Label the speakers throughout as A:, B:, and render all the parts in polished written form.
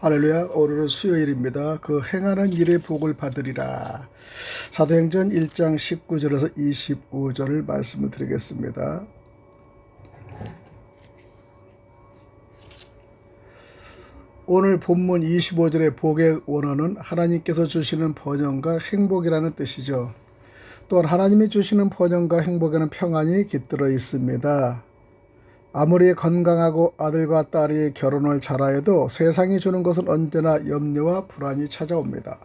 A: 할렐루야. 오늘은 수요일입니다. 그 행하는 일의 복을 받으리라. 사도행전 1장 19절에서 25절을 말씀을 드리겠습니다. 오늘 본문 25절의 복의 원어는 하나님께서 주시는 번영과 행복이라는 뜻이죠. 또한 하나님이 주시는 번영과 행복에는 평안이 깃들어 있습니다. 아무리 건강하고 아들과 딸이 결혼을 잘하여도 세상이 주는 것은 언제나 염려와 불안이 찾아옵니다.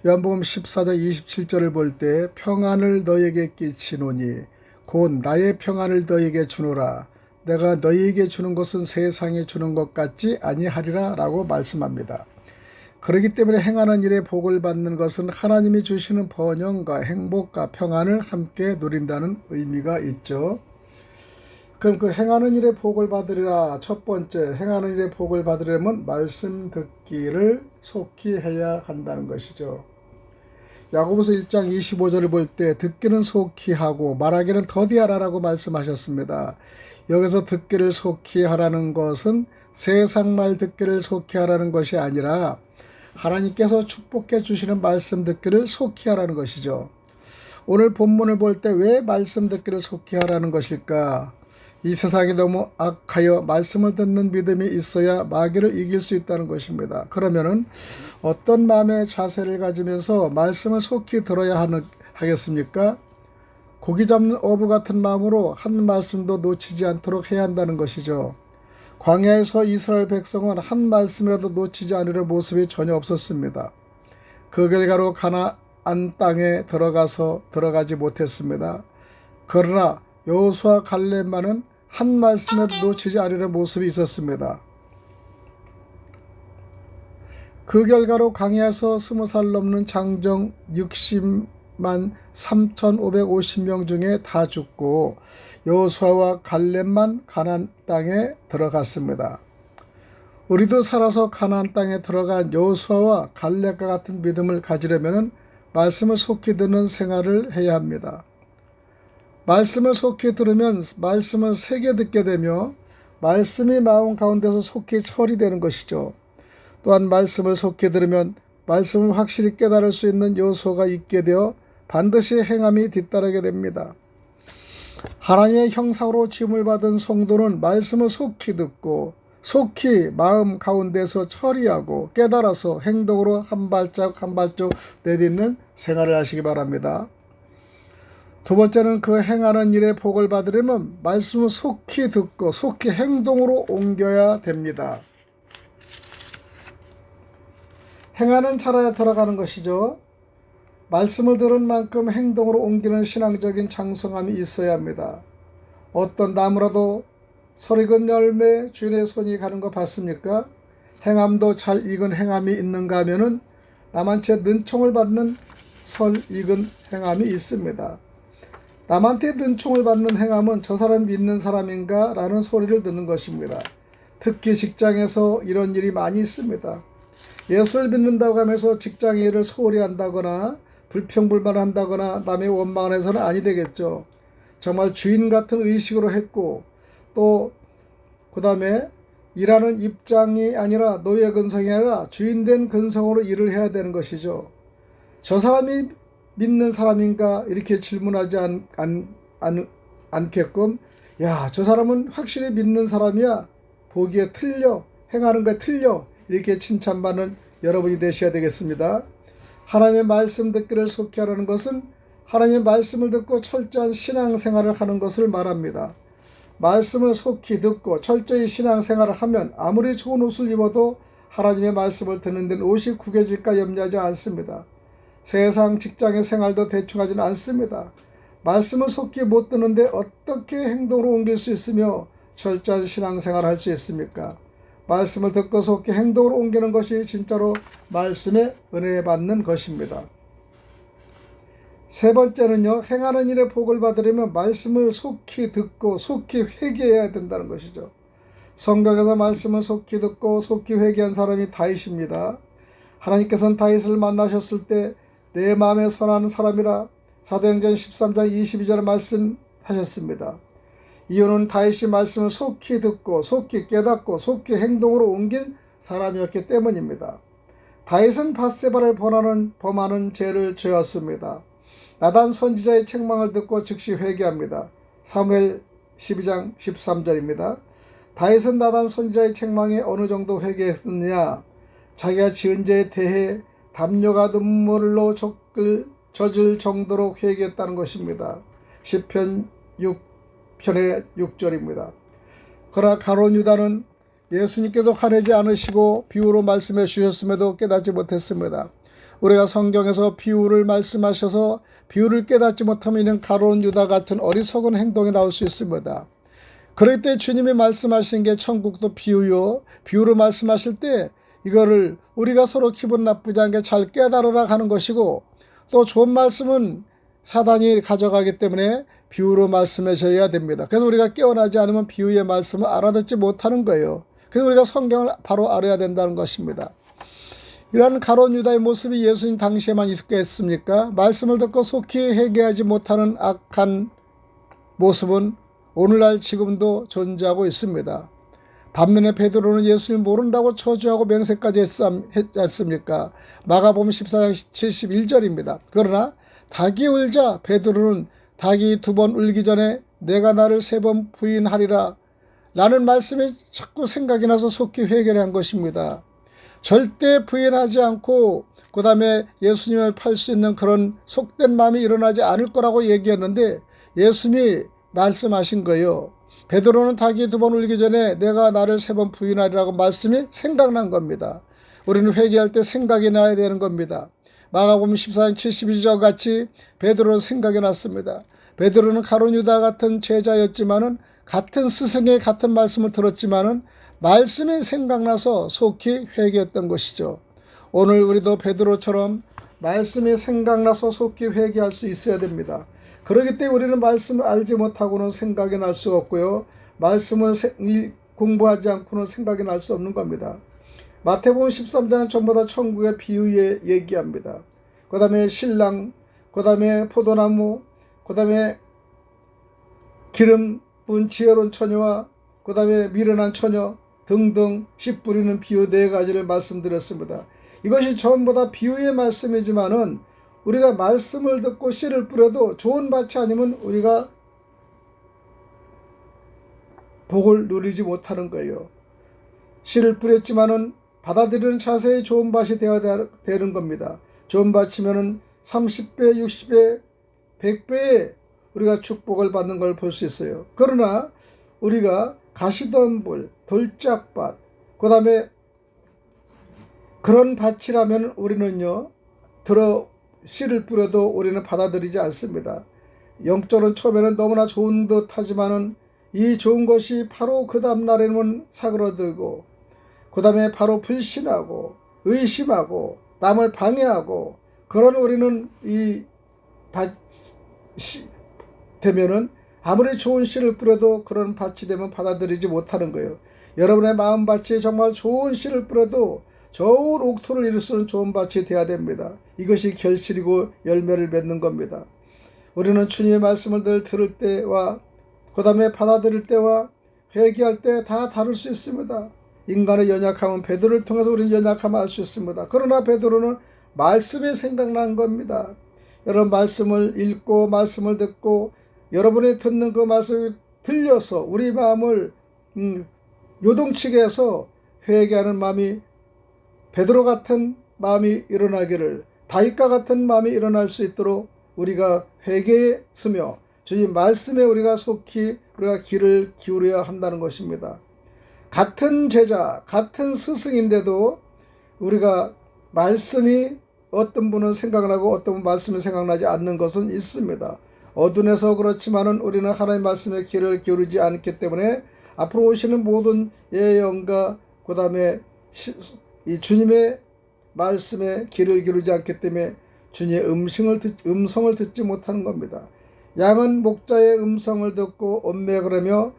A: 요한복음 14장 27절을 볼 때 평안을 너에게 끼치노니 곧 나의 평안을 너에게 주노라. 내가 너에게 주는 것은 세상이 주는 것 같지 아니하리라 라고 말씀합니다. 그렇기 때문에 행하는 일에 복을 받는 것은 하나님이 주시는 번영과 행복과 평안을 함께 누린다는 의미가 있죠. 그럼 그 행하는 일에 복을 받으리라. 첫 번째, 행하는 일에 복을 받으려면 말씀 듣기를 속히 해야 한다는 것이죠. 야고보서 1장 25절을 볼 때 듣기는 속히 하고 말하기는 더디하라라고 말씀하셨습니다. 여기서 듣기를 속히 하라는 것은 세상 말 듣기를 속히 하라는 것이 아니라 하나님께서 축복해 주시는 말씀 듣기를 속히 하라는 것이죠. 오늘 본문을 볼 때 왜 말씀 듣기를 속히 하라는 것일까? 이 세상이 너무 악하여 말씀을 듣는 믿음이 있어야 마귀를 이길 수 있다는 것입니다. 그러면은 어떤 마음의 자세를 가지면서 말씀을 속히 들어야 하겠습니까? 고기 잡는 어부 같은 마음으로 한 말씀도 놓치지 않도록 해야 한다는 것이죠. 광야에서 이스라엘 백성은 한 말씀이라도 놓치지 않으려는 모습이 전혀 없었습니다. 그 결과로 가나안 땅에 들어가지 못했습니다. 그러나 여호수아 갈렙만은 한 말씀에도 놓치지 않으려는 모습이 있었습니다. 그 결과로 광야에서 20살 넘는 장정 60만 3,550명 중에 다 죽고 여호수아와 갈렙만 가나안 땅에 들어갔습니다. 우리도 살아서 가나안 땅에 들어간 여호수아와 갈렙과 같은 믿음을 가지려면 말씀을 속히 듣는 생활을 해야 합니다. 말씀을 속히 들으면 말씀을 새겨 듣게 되며 말씀이 마음 가운데서 속히 처리되는 것이죠. 또한 말씀을 속히 들으면 말씀을 확실히 깨달을 수 있는 요소가 있게 되어 반드시 행함이 뒤따르게 됩니다. 하나님의 형상으로 지음을 받은 성도는 말씀을 속히 듣고 속히 마음 가운데서 처리하고 깨달아서 행동으로 한 발짝 한 발짝 내딛는 생활을 하시기 바랍니다. 두 번째는 그 행하는 일에 복을 받으려면 말씀을 속히 듣고 속히 행동으로 옮겨야 됩니다. 행하는 자라야 들어가는 것이죠. 말씀을 들은 만큼 행동으로 옮기는 신앙적인 장성함이 있어야 합니다. 어떤 나무라도 설익은 열매 주인의 손이 가는 거 봤습니까? 행함도 잘 익은 행함이 있는가 하면은 남한테 능총을 받는 설익은 행함이 있습니다. 남한테 능총을 받는 행함은 저 사람 믿는 사람인가? 라는 소리를 듣는 것입니다. 특히 직장에서 이런 일이 많이 있습니다. 예수를 믿는다고 하면서 직장 일을 소홀히 한다거나 불평불만한다거나 남의 원망을 해서는 아니 되겠죠. 정말 주인 같은 의식으로 했고 또 그 다음에 일하는 입장이 아니라 노예 근성이 아니라 주인된 근성으로 일을 해야 되는 것이죠. 저 사람이 믿는 사람인가 이렇게 질문하지 않게끔 야, 저 사람은 확실히 믿는 사람이야. 보기에 틀려. 행하는 거에 틀려. 이렇게 칭찬받는 여러분이 되셔야 되겠습니다. 하나님의 말씀 듣기를 속히 하라는 것은 하나님의 말씀을 듣고 철저한 신앙생활을 하는 것을 말합니다. 말씀을 속히 듣고 철저히 신앙생활을 하면 아무리 좋은 옷을 입어도 하나님의 말씀을 듣는 데는 옷이 구겨질까 염려하지 않습니다. 세상 직장의 생활도 대충 하지는 않습니다. 말씀을 속히 못 듣는데 어떻게 행동으로 옮길 수 있으며 철저한 신앙생활을 할 수 있습니까? 말씀을 듣고 속히 행동으로 옮기는 것이 진짜로 말씀의 은혜 받는 것입니다. 세 번째는요, 행하는 일에 복을 받으려면 말씀을 속히 듣고 속히 회개해야 된다는 것이죠. 성경에서 말씀을 속히 듣고 속히 회개한 사람이 다윗입니다. 하나님께서는 다윗을 만나셨을 때 내 마음에 선한 사람이라 사도행전 13장 22절에 말씀하셨습니다. 이유는 다윗이 말씀을 속히 듣고 속히 깨닫고 속히 행동으로 옮긴 사람이었기 때문입니다. 다윗은 밧세바를 범하는 죄를 지었습니다. 나단 선지자의 책망을 듣고 즉시 회개합니다. 사무엘 12장 13절입니다. 다윗은 나단 선지자의 책망에 어느 정도 회개했느냐? 자기가 지은 죄에 대해 담요가 눈물로 젖을 정도로 회개했다는 것입니다. 시편 6편의 6절입니다. 그러나 가룟 유다는 예수님께서 화내지 않으시고 비유로 말씀해 주셨음에도 깨닫지 못했습니다. 우리가 성경에서 비유를 말씀하셔서 비유를 깨닫지 못하면 이는 가룟 유다 같은 어리석은 행동이 나올 수 있습니다. 그럴 때 주님이 말씀하신 게 천국도 비유요. 비유로 말씀하실 때 이거를 우리가 서로 기분 나쁘지 않게 잘 깨달으라 하는 것이고, 또 좋은 말씀은 사단이 가져가기 때문에 비유로 말씀하셔야 됩니다. 그래서 우리가 깨어나지 않으면 비유의 말씀을 알아듣지 못하는 거예요. 그래서 우리가 성경을 바로 알아야 된다는 것입니다. 이러한 가룟 유다의 모습이 예수님 당시에만 있었겠습니까? 말씀을 듣고 속히 회개하지 못하는 악한 모습은 오늘날 지금도 존재하고 있습니다. 반면에 베드로는 예수님 모른다고 저주하고 맹세까지 했지 않습니까? 마가복음 14장 71절입니다. 그러나 닭이 울자 베드로는 닭이 2번 울기 전에 내가 나를 3번 부인하리라 라는 말씀이 자꾸 생각이 나서 속히 회개를 한 것입니다. 절대 부인하지 않고 그 다음에 예수님을 팔 수 있는 그런 속된 마음이 일어나지 않을 거라고 얘기했는데 예수님이 말씀하신 거예요. 베드로는 닭이 2번 울기 전에 내가 나를 3번 부인하리라고 말씀이 생각난 겁니다. 우리는 회개할 때 생각이 나야 되는 겁니다. 마가복음 14장 72절 같이 베드로는 생각이 났습니다. 베드로는 가룟 유다 같은 제자였지만은 같은 스승의 같은 말씀을 들었지만은 말씀이 생각나서 속히 회개했던 것이죠. 오늘 우리도 베드로처럼 말씀이 생각나서 속히 회개할 수 있어야 됩니다. 그렇기 때문에 우리는 말씀을 알지 못하고는 생각이 날 수 없고요. 말씀을 공부하지 않고는 생각이 날 수 없는 겁니다. 마태복음 13장은 전부 다 천국의 비유에 얘기합니다. 그 다음에 신랑, 그 다음에 포도나무, 그 다음에 기름 분 지혜로운 처녀와 그 다음에 미련한 처녀 등등 씨 뿌리는 비유 4가지를 말씀드렸습니다. 이것이 전부 다 비유의 말씀이지만은 우리가 말씀을 듣고 씨를 뿌려도 좋은 밭이 아니면 우리가 복을 누리지 못하는 거예요. 씨를 뿌렸지만은 받아들이는 자세히 좋은 밭이 되어야 되는 겁니다. 좋은 밭이면은 30배, 60배, 100배의 우리가 축복을 받는 걸 볼 수 있어요. 그러나 우리가 가시덤불, 돌짝밭, 그 다음에 그런 밭이라면 우리는요, 씨를 뿌려도 우리는 받아들이지 않습니다. 영적으로는 처음에는 너무나 좋은 듯 하지만은 이 좋은 것이 바로 그 다음날에는 사그러들고, 그 다음에 바로 불신하고, 의심하고, 남을 방해하고, 그런 우리는 이 밭이 되면은 아무리 좋은 씨를 뿌려도 그런 밭이 되면 받아들이지 못하는 거예요. 여러분의 마음밭이 정말 좋은 씨를 뿌려도 좋은 옥토를 이룰 수 있는 좋은 밭이 되어야 됩니다. 이것이 결실이고 열매를 맺는 겁니다. 우리는 주님의 말씀을 들을 때와 그 다음에 받아들일 때와 회개할 때 다 다를 수 있습니다. 인간의 연약함은 베드로를 통해서 우리는 연약함을 알 수 있습니다. 그러나 베드로는 말씀이 생각난 겁니다. 여러분 말씀을 읽고 말씀을 듣고 여러분이 듣는 그 말씀이 들려서 우리 마음을 요동치게 해서 회개하는 마음이 베드로 같은 마음이 일어나기를, 다윗과 같은 마음이 일어날 수 있도록 우리가 회개에 서며 주님 말씀에 우리가 속히 우리가 귀를 기울여야 한다는 것입니다. 같은 제자, 같은 스승인데도 우리가 말씀이 어떤 분은 생각나고 어떤 분은 말씀이 생각나지 않는 것은 있습니다. 어둠에서 그렇지만은 우리는 하나님의 말씀에 귀를 기울이지 않기 때문에 앞으로 오시는 모든 예언과 그 다음에 이 주님의 말씀에 귀를 기울이지 않기 때문에 주님의 음성을 듣지 못하는 겁니다. 양은 목자의 음성을 듣고 엄매그러며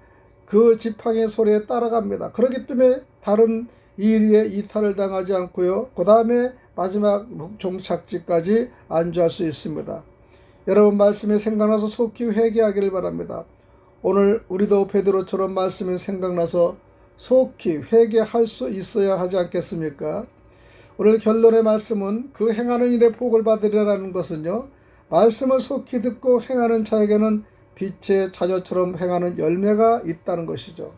A: 그 지팡이의 소리에 따라갑니다. 그렇기 때문에 다른 일에 이탈을 당하지 않고요. 그 다음에 마지막 종착지까지 안주할 수 있습니다. 여러분 말씀이 생각나서 속히 회개하기를 바랍니다. 오늘 우리도 베드로처럼 말씀이 생각나서 속히 회개할 수 있어야 하지 않겠습니까? 오늘 결론의 말씀은 그 행하는 일에 복을 받으리라는 것은요, 말씀을 속히 듣고 행하는 자에게는 빛의 자녀처럼 행하는 열매가 있다는 것이죠.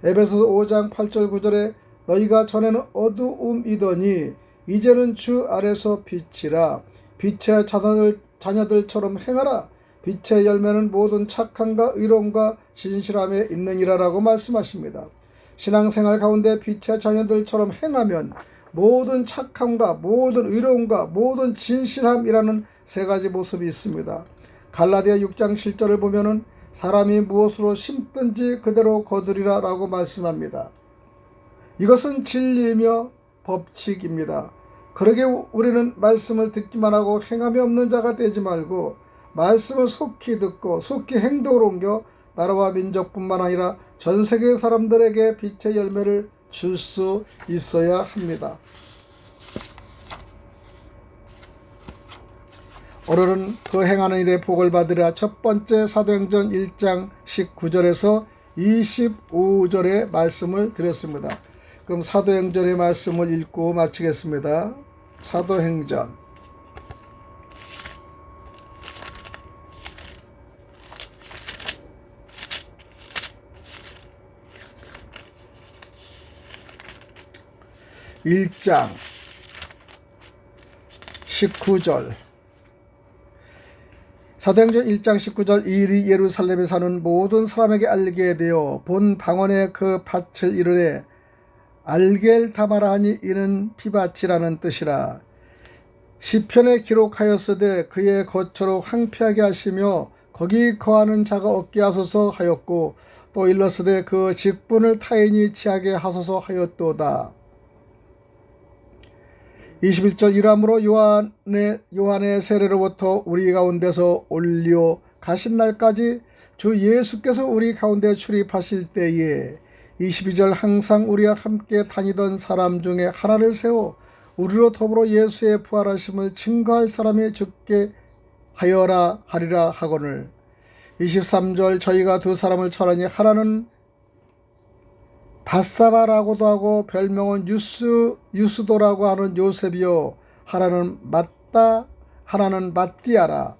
A: 에베소서 5장 8절 9절에 너희가 전에는 어두움이더니 이제는 주 안에서 빛이라 빛의 자녀들처럼 행하라. 빛의 열매는 모든 착함과 의로움과 진실함에 있느니라 라고 말씀하십니다. 신앙생활 가운데 빛의 자녀들처럼 행하면 모든 착함과 모든 의로움과 모든 진실함이라는 세 가지 모습이 있습니다. 갈라디아 6장 7절을 보면은 사람이 무엇으로 심든지 그대로 거두리라 라고 말씀합니다. 이것은 진리이며 법칙입니다. 그러게 우리는 말씀을 듣기만 하고 행함이 없는 자가 되지 말고 말씀을 속히 듣고 속히 행동으로 옮겨 나라와 민족뿐만 아니라 전 세계 사람들에게 빛의 열매를 줄 수 있어야 합니다. 오늘은 그 행하는 일에 복을 받으라 첫 번째 사도행전 1장 19절에서 25절의 말씀을 드렸습니다. 그럼 사도행전의 말씀을 읽고 마치겠습니다. 사도행전 1장 19절 사도행전 1장 19절 이 일이 예루살렘에 사는 모든 사람에게 알게 되어 본 방언에 그 밭을 이르되 알겔다마라 하니 이는 피밭이라는 뜻이라. 시편에 기록하였으되 그의 거처로 황폐하게 하시며 거기 거하는 자가 없게 하소서 하였고 또 일렀으되 그 직분을 타인이 취하게 하소서 하였도다. 21절 이러므로 요한의 세례로부터 우리 가운데서 올려 가신 날까지 주 예수께서 우리 가운데 출입하실 때에 22절 항상 우리와 함께 다니던 사람 중에 하나를 세워 우리로 더불어 예수의 부활하심을 증거할 사람이 죽게 하여라 하리라 하거늘. 23절 저희가 두 사람을 쳐라니 하나는 바사바라고도 하고 별명은 유스도라고 하는 요셉이요 하나는 맞다 하나는 맞디아라.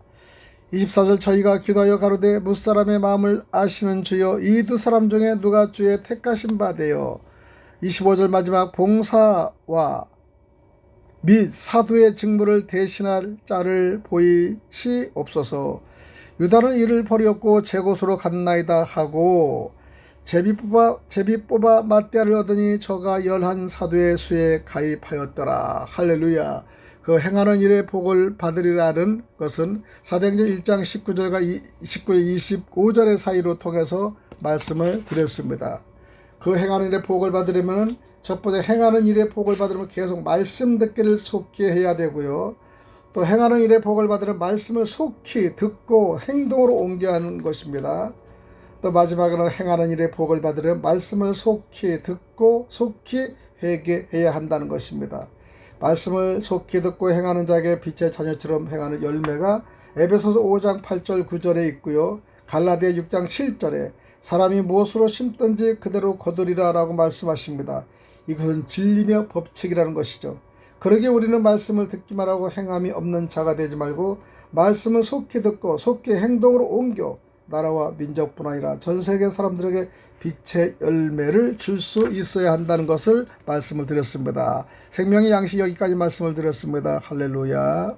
A: 24절 저희가 기도하여 가로되 무사람의 마음을 아시는 주여 이 두 사람 중에 누가 주의 택하신 바 되어 25절 마지막 봉사와 및 사도의 직무를 대신할 자를 보이시옵소서. 유다는 이를 버렸고 제 곳으로 갔나이다 하고 제비 뽑아 맞대를 얻으니 저가 11 사도의 수에 가입하였더라. 할렐루야. 그 행하는 일에 복을 받으리라는 것은 사도행전 1장 19절과 25절의 사이로 통해서 말씀을 드렸습니다. 그 행하는 일에 복을 받으려면 첫 번째 행하는 일에 복을 받으려면 계속 말씀 듣기를 속히 해야 되고요. 또 행하는 일에 복을 받으려면 말씀을 속히 듣고 행동으로 옮겨야 하는 것입니다. 또 마지막으로 행하는 일에 복을 받으려면 말씀을 속히 듣고 속히 회개해야 한다는 것입니다. 말씀을 속히 듣고 행하는 자에게 빛의 자녀처럼 행하는 열매가 에베소서 5장 8절 9절에 있고요. 갈라디아 6장 7절에 사람이 무엇으로 심든지 그대로 거두리라 라고 말씀하십니다. 이것은 진리며 법칙이라는 것이죠. 그러기에 우리는 말씀을 듣기만 하고 행함이 없는 자가 되지 말고 말씀을 속히 듣고 속히 행동으로 옮겨 나라와 민족뿐 아니라 전 세계 사람들에게 빛의 열매를 줄 수 있어야 한다는 것을 말씀을 드렸습니다. 생명의 양식 여기까지 말씀을 드렸습니다. 할렐루야.